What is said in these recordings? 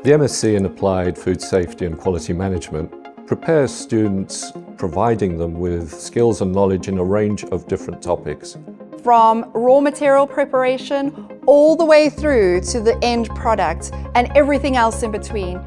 The MSc in Applied Food Safety and Quality Management prepares students, providing them with skills and knowledge in a range of different topics. From raw material preparation all the way through to the end product and everything else in between.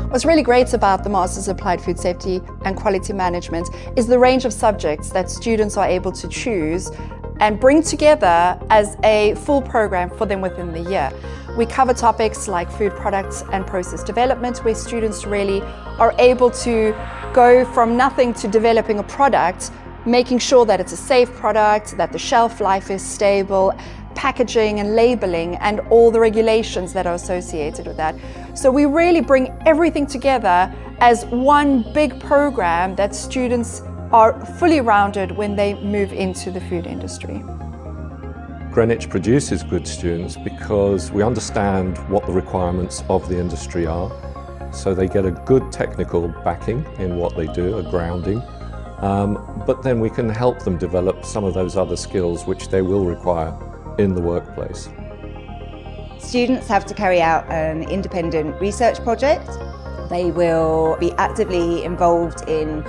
What's really great about the Masters of Applied Food Safety and Quality Management is the range of subjects that students are able to choose and bring together as a full program for them within the year. We cover topics like food products and process development, where students really are able to go from nothing to developing a product, making sure that it's a safe product, that the shelf life is stable, packaging and labeling, and all the regulations that are associated with that. So we really bring everything together as one big program that students are fully rounded when they move into the food industry. Greenwich produces good students because we understand what the requirements of the industry are, so they get a good technical backing in what they do, a grounding, but then we can help them develop some of those other skills which they will require in the workplace. Students have to carry out an independent research project. They will be actively involved in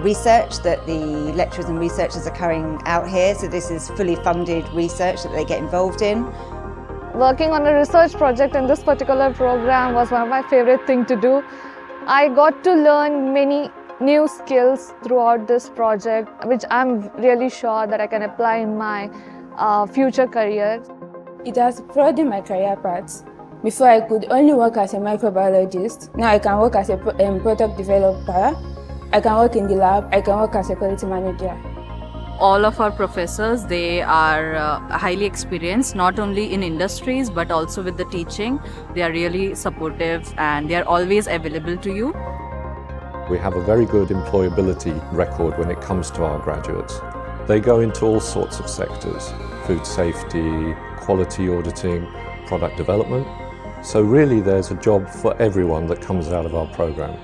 research that the lecturers and researchers are carrying out here, so this is fully funded research that they get involved in. Working on a research project in this particular program was one of my favorite things to do. I got to learn many new skills throughout this project, which I'm really sure that I can apply in my future career. It has broadened my career path. Before I could only work as a microbiologist. Now I can work as a product developer, I can work in the lab, I can work as a quality manager. All of our professors, they are highly experienced, not only in industries but also with the teaching. They are really supportive and they are always available to you. We have a very good employability record when it comes to our graduates. They go into all sorts of sectors: food safety, quality auditing, product development. So really there's a job for everyone that comes out of our program.